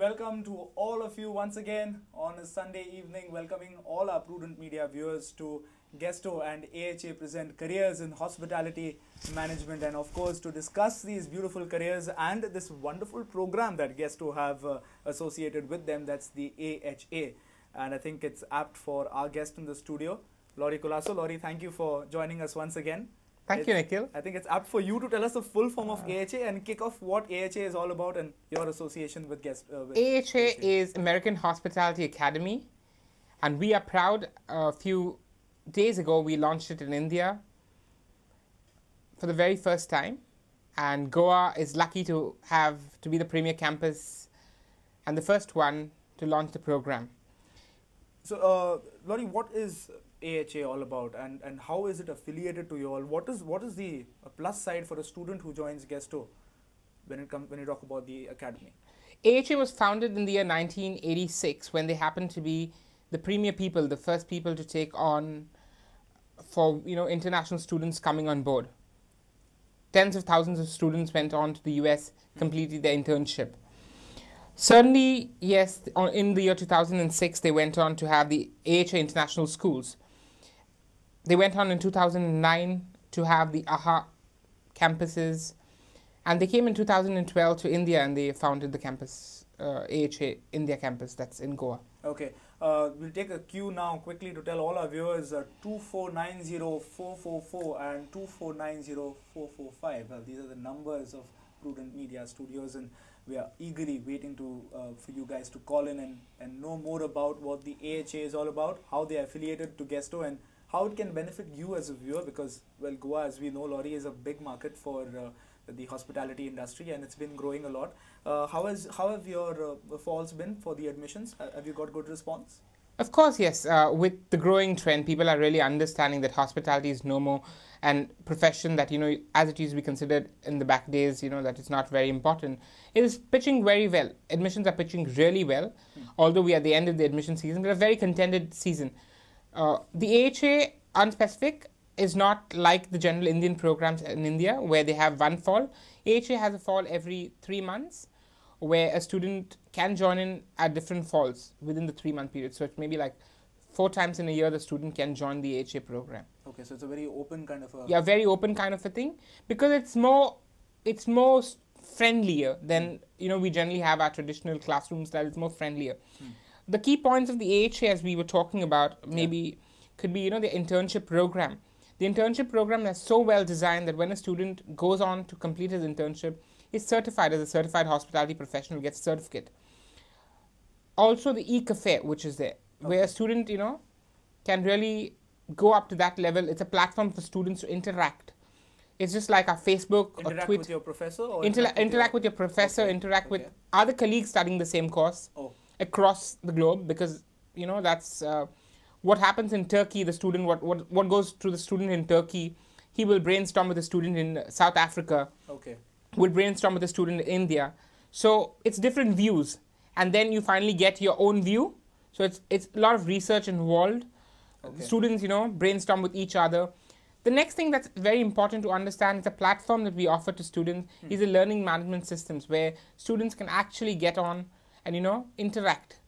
welcome to all of you once again on a Sunday evening, welcoming all our Prudent Media viewers to Guesto and AHA present Careers in Hospitality Management, and of course to discuss these beautiful careers and this wonderful program that Guesto have associated with them, that's the AHA. And I think it's apt for our guest in the studio, Laurie Colasso. Laurie, thank you for joining us once again. Thank you, Nikhil. I think it's apt for you to tell us the full form of AHA and kick off what AHA is all about and your association with AHA is American Hospitality Academy, and we are proud. A few days ago, we launched it in India for the very first time, and Goa is lucky to be the premier campus and the first one to launch the program. So, Laurie, what is AHA all about, and how is it affiliated to you all? What is the plus side for a student who joins Guesto when you talk about the academy? AHA was founded in the year 1986 when they happened to be the premier people, the first people to take on for international students coming on board. Tens of thousands of students went on to the US, completed their internship. Certainly, yes, in the year 2006, they went on to have the AHA International Schools. They went on in 2009 to have the AHA campuses, and they came in 2012 to India and they founded the campus, AHA India campus, that's in Goa. Okay, we'll take a cue now quickly to tell all our viewers 2490-444 and 2490-445. These are the numbers of Prudent Media Studios, and we are eagerly waiting for you guys to call in and know more about what the AHA is all about, how they are affiliated to Guesto, and how it can benefit you as a viewer, because, well, Goa, as we know, Laurie, is a big market for the hospitality industry, and it's been growing a lot. How have your falls been for the admissions? Have you got good response? Of course, yes. With the growing trend, people are really understanding that hospitality is no more an profession that, as it used to be considered in the back days, that it's not very important. It is pitching very well. Admissions are pitching really well, although we are at the end of the admission season, but a very contented season. The AHA unspecific is not like the general Indian programs in India where they have one fall. AHA has a fall every 3 months where a student can join in at different falls within the 3-month period. So it's maybe like 4 times in a year the student can join the AHA program. Okay, so it's a very open kind of a... Yeah, very open kind of a thing, because it's more friendlier than, we generally have our traditional classroom style. It's more friendlier. The key points of the AHA, as we were talking about, maybe could be, the internship program. The internship program is so well designed that when a student goes on to complete his internship, he's certified as a certified hospitality professional, gets a certificate. Also the e-cafe, which is there, where a student, can really go up to that level. It's a platform for students to interact. It's just like our Facebook or Twitter. Interact with your professor? Or interact with your professor, interact with other colleagues studying the same course across the globe, because, that's what happens in Turkey. The student, what goes through the student in Turkey, he will brainstorm with the student in South Africa. Okay. Will brainstorm with the student in India. So it's different views, and then you finally get your own view. So it's a lot of research involved. Okay. Students, brainstorm with each other. The next thing that's very important to understand is a platform that we offer to students is a learning management systems where students can actually get on and, interact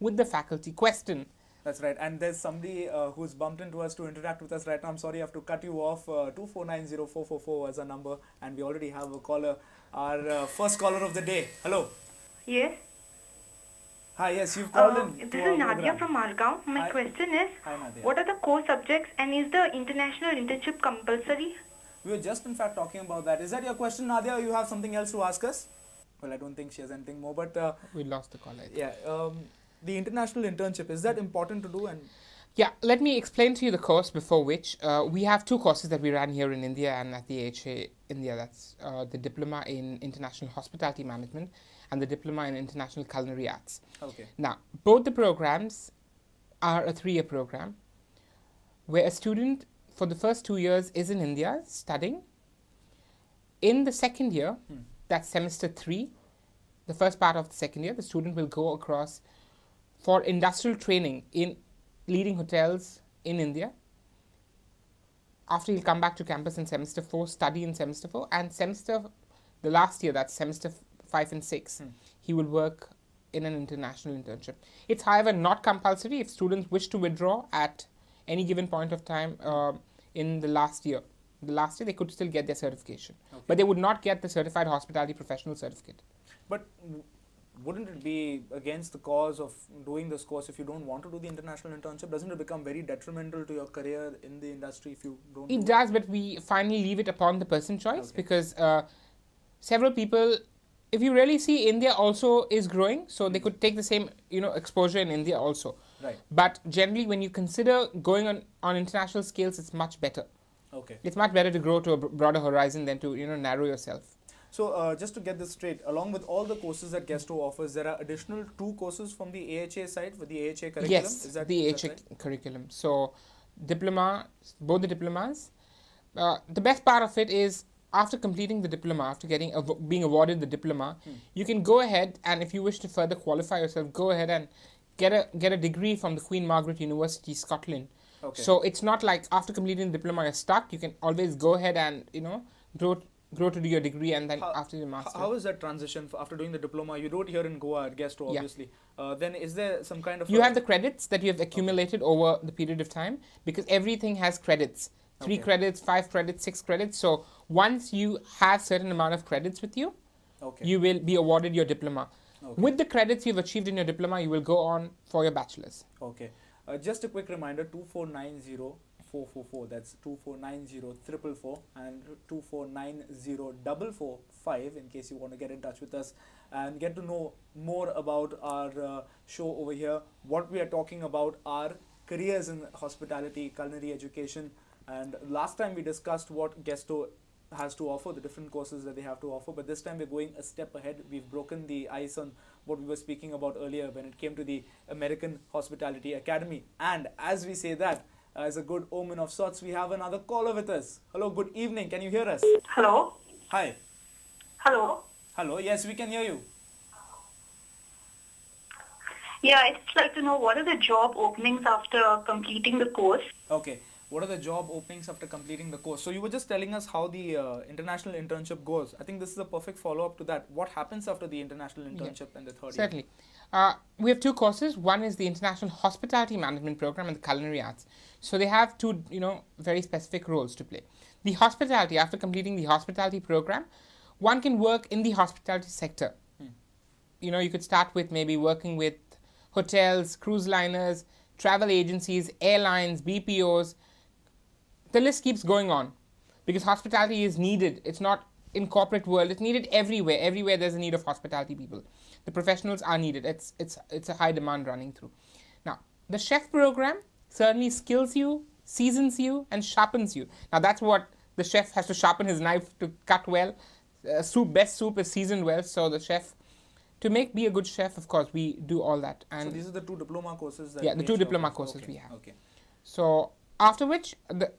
with the faculty, question. That's right. And there's somebody who's bumped into us to interact with us right now. I'm sorry, I have to cut you off. 2490-444 was our number, and we already have a caller. Our first caller of the day. Hello. Yes. Hi, yes, you've called in. This is Nadia from Malgaon. My question is, what are the core subjects, and is the international internship compulsory? We were just in fact talking about that. Is that your question, Nadia, or you have something else to ask us? Well, I don't think she has anything more, but... we lost the caller. Yeah. The international internship, is that important to do? And yeah, let me explain to you the course before which we have 2 courses that we ran here in India and at the AHA India. That's the Diploma in International Hospitality Management and the Diploma in International Culinary Arts. Okay. Now, both the programs are a 3-year program where a student for the first 2 years is in India studying. In the second year, that's semester 3, the first part of the second year, the student will go across for industrial training in leading hotels in India. After he'll come back to campus in semester 4, study in semester 4, and the last year, that's semester 5 and 6, he will work in an international internship. It's, however, not compulsory. If students wish to withdraw at any given point of time in the last year, they could still get their certification. Okay. But they would not get the Certified Hospitality Professional Certificate. But wouldn't it be against the cause of doing this course if you don't want to do the international internship? Doesn't it become very detrimental to your career in the industry if you don't? It does, but we finally leave it upon the person choice. Okay. Because several people, if you really see, India also is growing, so they could take the same exposure in India also. Right. But generally, when you consider going on international scales, it's much better. Okay. It's much better to grow to a broader horizon than to narrow yourself. So just to get this straight, along with all the courses that Guesto offers, there are additional 2 courses from the AHA side for the AHA curriculum? Yes, the AHA curriculum. So diploma, both the diplomas. The best part of it is after completing the diploma, after being awarded the diploma, you can go ahead and if you wish to further qualify yourself, go ahead and get a degree from the Queen Margaret University, Scotland. Okay. So it's not like after completing the diploma you're stuck. You can always go ahead and grow to do your degree and then after your master. How is that transition after doing the diploma? You do it here in Goa at Guesto, obviously. Yeah. Then is there some kind of... You have the credits that you have accumulated over the period of time because everything has credits. 3 credits, 5 credits, 6 credits. So once you have certain amount of credits with you, you will be awarded your diploma. Okay. With the credits you've achieved in your diploma, you will go on for your bachelor's. Okay. Just a quick reminder, 2490-444, that's 2490-444 and 2490-445 in case you want to get in touch with us and get to know more about our show over here. What we are talking about are careers in hospitality, culinary education, and last time we discussed what Guesto has to offer, the different courses that they have to offer, but this time we're going a step ahead. We've broken the ice on what we were speaking about earlier when it came to the American Hospitality Academy. And as we say that, as a good omen of sorts, we have another caller with us. Hello, good evening. Can you hear us? Hello. Hi. Hello. Hello, yes, we can hear you. Yeah, I'd just like to know what are the job openings after completing the course? Okay. What are the job openings after completing the course? So you were just telling us how the international internship goes. I think this is a perfect follow-up to that. What happens after the international internship and the third year? Certainly. We have 2 courses. One is the International Hospitality Management Program and the Culinary Arts. So they have 2, very specific roles to play. The hospitality, after completing the hospitality program, one can work in the hospitality sector. You could start with maybe working with hotels, cruise liners, travel agencies, airlines, BPOs. The list keeps going on because hospitality is needed. It's not in corporate world. It's needed everywhere. Everywhere there's a need of hospitality people. The professionals are needed. It's a high demand running through. Now, the chef program certainly skills you, seasons you, and sharpens you. Now, that's what the chef has to sharpen his knife to cut well. Best soup is seasoned well. So the chef, to be a good chef, of course, we do all that. And so these are the 2 diploma courses that the 2 diploma courses we have. Okay. So after which,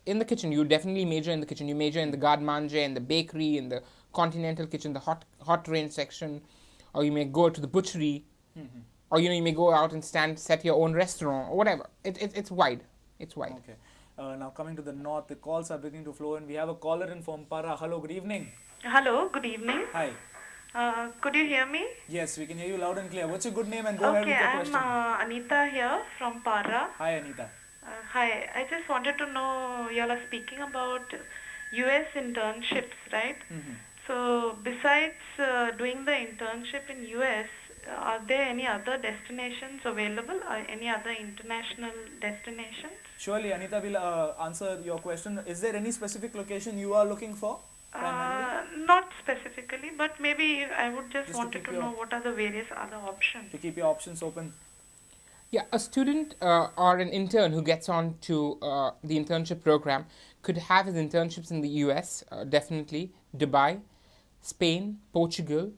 in the kitchen, you definitely major in the kitchen. You major in the garde manger, in the bakery, in the continental kitchen, the hot range section, or you may go to the butchery, or you may go out and set your own restaurant, or whatever. It's wide. It's wide. Okay. Now coming to the north, the calls are beginning to flow in. We have a caller in from Para. Hello, good evening. Hello, good evening. Hi. Could you hear me? Yes, we can hear you loud and clear. What's your good name and go ahead with your question. I'm Anita here from Para. Hi, Anita. Hi, I just wanted to know, you all are speaking about US internships, right? So besides doing the internship in US, are there any other destinations available, or any other international destinations? Surely, Anita will answer your question. Is there any specific location you are looking for? Not specifically, but maybe I would just wanted to know what are the various other options. To keep your options open. Yeah, a student or an intern who gets on to the internship program could have his internships in the US, definitely, Dubai, Spain, Portugal,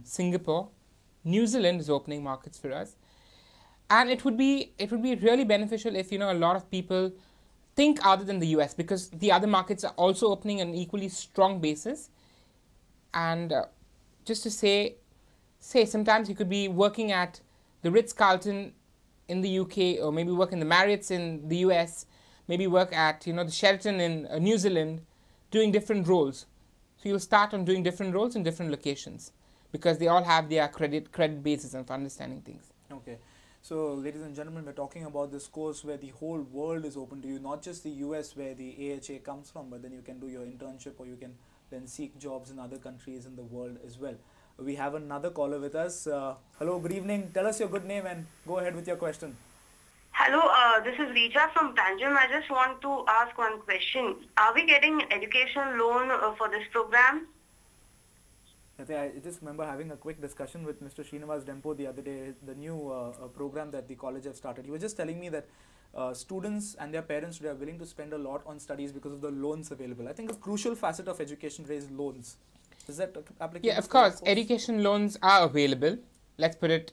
Singapore, New Zealand is opening markets for us. And it would be really beneficial if, a lot of people think other than the US, because the other markets are also opening on an equally strong basis. And just to say sometimes you could be working at the Ritz-Carlton in the UK, or maybe work in the Marriotts in the US, maybe work at, the Sheraton in New Zealand, doing different roles. So you'll start on doing different roles in different locations. because they all have their credit basis of understanding things. Okay. So, ladies and gentlemen, we're talking about this course where the whole world is open to you, not just the US where the AHA comes from, but then you can do your internship or you can then seek jobs in other countries in the world as well. We have another caller with us. Hello, good evening. Tell us your good name and go ahead with your question. Hello, this is Rija from Tanjung. I just want to ask one question. Are we getting education loan for this program? I just remember having a quick discussion with Mr. Srinivas Dempo the other day, the new program that the college have started. He was just telling me that students and their parents today are willing to spend a lot on studies because of the loans available. I think a crucial facet of education today is loans. Is that applicable? Yeah, of course. Education loans are available. Let's put it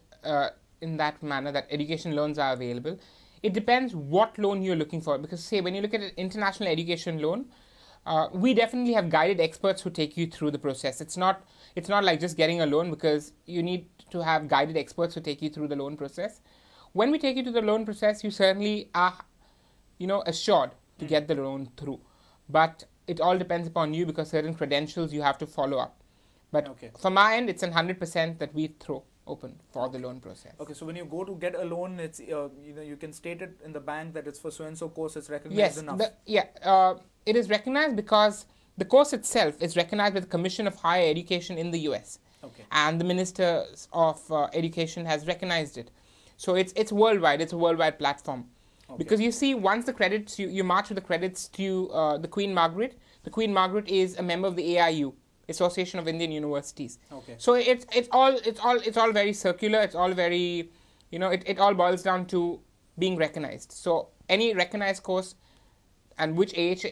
in that manner, that education loans are available. It depends what loan you're looking for, because say when you look at an international education loan, we definitely have guided experts who take you through the process. It's not like just getting a loan, because you need to have guided experts who take you through the loan process. When we take you to the loan process, you certainly are, assured to get the loan through. But it all depends upon you, because certain credentials you have to follow up. But from our end, it's 100% that we throw open for the loan process. Okay, so when you go to get a loan, it's you can state it in the bank that it's for so and so course. It's recognized enough. It is recognized because the course itself is recognized by the Commission of Higher Education in the US. Okay. And the Minister of Education has recognized it. So it's worldwide. It's a worldwide platform. Okay. Because you see, once the credits, you march with the credits to the Queen Margaret. The Queen Margaret is a member of the AIU, Association of Indian Universities. Okay. So it's all very circular. It's all very, it all boils down to being recognized. So any recognized course and which AHA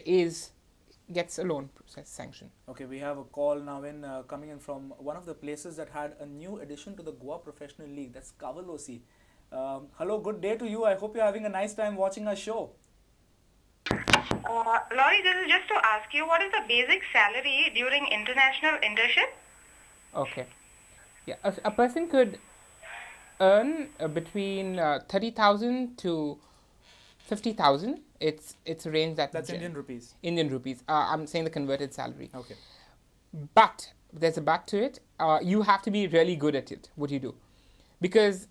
gets a loan process sanction. Okay, we have a call now coming in from one of the places that had a new addition to the Goa Professional League. That's Kavalosi. Hello, good day to you. I hope you're having a nice time watching our show. Laurie, this is just to ask you, what is the basic salary during international internship? Okay. Yeah, a person could earn between 30,000 to 50,000. It's a range that's Indian rupees. Indian rupees. I'm saying the converted salary. Okay. But there's a but to it. You have to be really good at it, what you do, because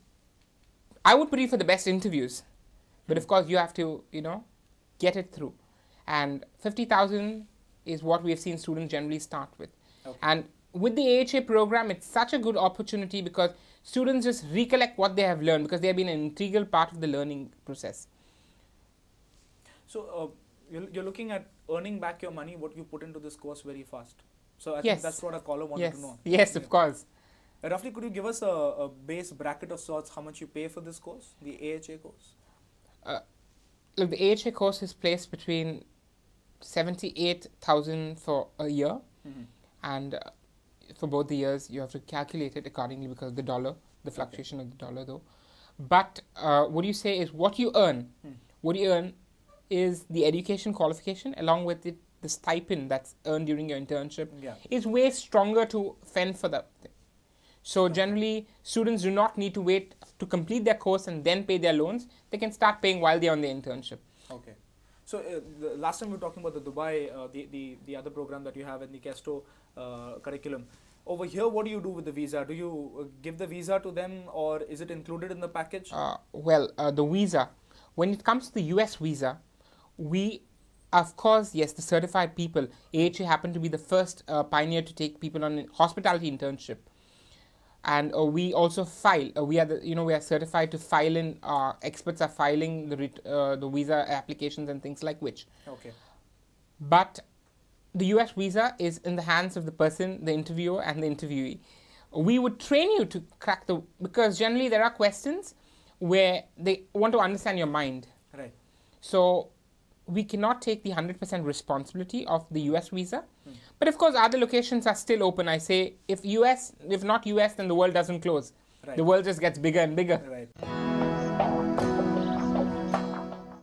I would put you for the best interviews, but of course you have to, get it through. And 50,000 is what we have seen students generally start with. Okay. And with the AHA program, it's such a good opportunity because students just recollect what they have learned, because they have been an integral part of the learning process. So you're looking at earning back your money, what you put into this course, very fast. So I think that's what a caller wanted to know. Yes, of course. Roughly, could you give us a base bracket of sorts, how much you pay for this course, the AHA course? Look, the AHA course is placed between 78,000 for a year, and for both the years you have to calculate it accordingly because of the dollar, the fluctuation of the dollar though. But what you say is what you earn. What you earn is the education qualification along with the stipend that's earned during your internship is way stronger to fend for that thing. So generally, students do not need to wait to complete their course and then pay their loans. They can start paying while they're on the internship. Okay. So the last time we were talking about the Dubai, the other program that you have in the Kesto curriculum. Over here, what do you do with the visa? Do you give the visa to them, or is it included in the package? The visa, when it comes to the US visa, we, of course, yes, the certified people, AHA happened to be the first pioneer to take people on a hospitality internship. And we also file. We are certified to file in. Experts are filing the visa applications and things like which. Okay. But the US visa is in the hands of the person, the interviewer, and the interviewee. We would train you to crack because generally there are questions where they want to understand your mind. Right. So we cannot take the 100% responsibility of the US visa. But of course, other locations are still open. I say, if not US, then the world doesn't close. Right. The world just gets bigger and bigger. Right.